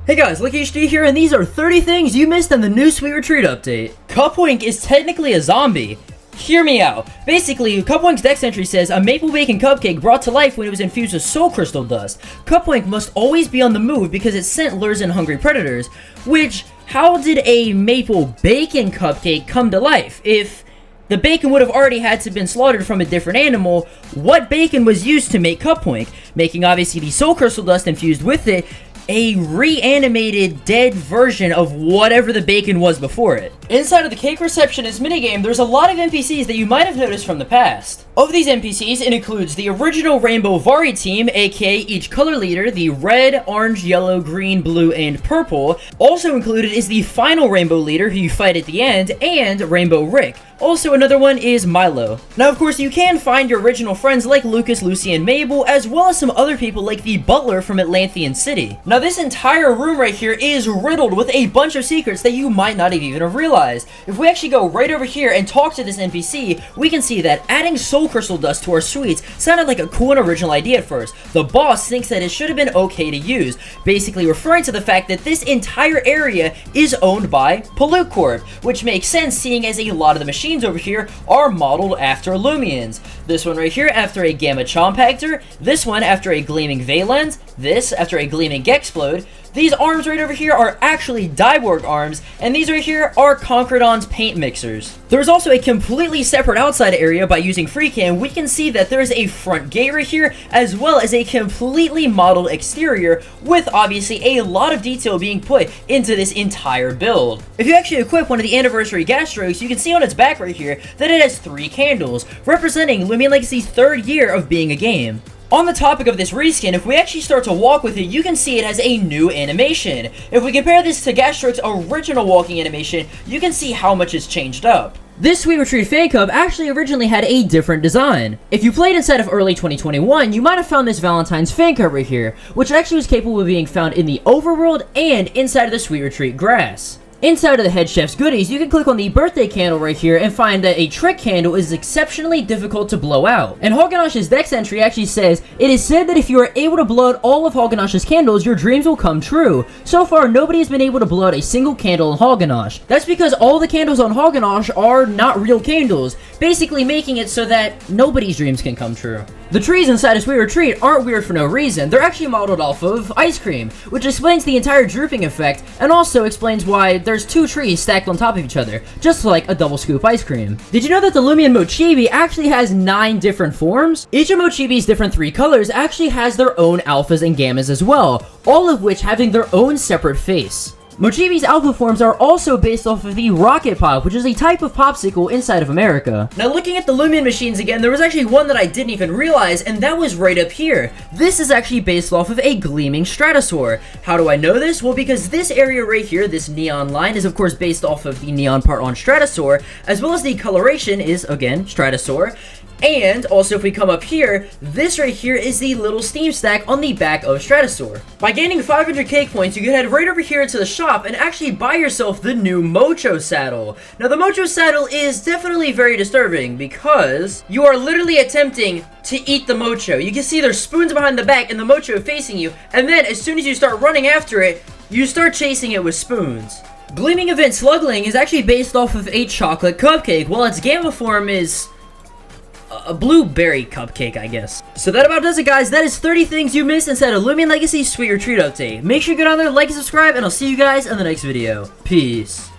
Hey guys, LuckyHD here, and these are 30 things you missed in the new Sweet Retreat update. Cupwink is technically a zombie. Hear me out. Basically, Cupwink's dex entry says, a maple bacon cupcake brought to life when it was infused with soul crystal dust. Cupwink must always be on the move because its scent lures in hungry predators. Which, how did a maple bacon cupcake come to life? If the bacon would have already had to have been slaughtered from a different animal, what bacon was used to make Cupwink? Making obviously the soul crystal dust infused with it a reanimated, dead version of whatever the bacon was before it. Inside of the Cake Receptionist minigame, there's a lot of NPCs that you might have noticed from the past. Of these NPCs, it includes the original Rainbow Vari team, aka each color leader, the red, orange, yellow, green, blue, and purple. Also included is the final Rainbow leader, who you fight at the end, and Rainbow Rick. Also, another one is Milo. Now, of course, you can find your original friends like Lucas, Lucy, and Mabel, as well as some other people like the Butler from Atlantean City. Now, this entire room right here is riddled with a bunch of secrets that you might not even have realized. If we actually go right over here and talk to this NPC, we can see that adding soul crystal dust to our sweets sounded like a cool and original idea at first. The boss thinks that it should have been okay to use, basically referring to the fact that this entire area is owned by Pollute Corp, which makes sense seeing as a lot of the machines over here are modeled after Loomians. This one right here after a Gamma Chompactor, this one after a Gleaming Valens, this after a Gleaming Gexplode. These arms right over here are actually Dyborg arms, and these right here are Concordon's paint mixers. There's also a completely separate outside area. By using FreeCam, we can see that there is a front gate right here, as well as a completely modeled exterior, with obviously a lot of detail being put into this entire build. If you actually equip one of the anniversary gas strokes, you can see on its back right here that it has 3 candles, representing Loomian Legacy's 3rd year of being a game. On the topic of this reskin, if we actually start to walk with it, you can see it has a new animation. If we compare this to Gastro's original walking animation, you can see how much it's changed up. This Sweet Retreat fan cub actually originally had a different design. If you played inside of early 2021, you might have found this Valentine's fan cub right here, which actually was capable of being found in the overworld and inside of the Sweet Retreat grass. Inside of the head chef's goodies, you can click on the birthday candle right here and find that a trick candle is exceptionally difficult to blow out. And Hoganosh's dex entry actually says, it is said that if you are able to blow out all of Hoganosh's candles, your dreams will come true. So far, nobody has been able to blow out a single candle in Hoganosh. That's because all the candles on Hoganosh are not real candles, basically making it so that nobody's dreams can come true. The trees inside of Sweet Retreat aren't weird for no reason. They're actually modeled off of ice cream, which explains the entire drooping effect, and also explains why there's 2 trees stacked on top of each other, just like a double scoop ice cream. Did you know that the Loomian Mochibi actually has 9 different forms? Each of Mochibi's different 3 colors actually has their own alphas and gammas as well, all of which having their own separate face. Mochibi's alpha forms are also based off of the Rocket Pop, which is a type of popsicle inside of America. Now, looking at the Loomian machines again, there was actually one that I didn't even realize, and that was right up here. This is actually based off of a Gleaming Stratosaur. How do I know this? Well, because this area right here, this neon line, is of course based off of the neon part on Stratosaur, as well as the coloration is, again, Stratosaur. And also, if we come up here, this right here is the little steam stack on the back of Stratosaur. By gaining 500 cake points, you can head right over here to the shop and actually buy yourself the new Mocho saddle. Now, the Mocho saddle is definitely very disturbing because you are literally attempting to eat the Mocho. You can see there's spoons behind the back and the Mocho facing you, and then as soon as you start running after it, you start chasing it with spoons. Gleaming Event Slugling is actually based off of a chocolate cupcake, while its gamma form is a blueberry cupcake, I guess. So that about does it, guys. That is 30 things you missed inside of Loomian Legacy Sweet Retreat update. Make sure you go down there, like and subscribe, and I'll see you guys in the next video. Peace.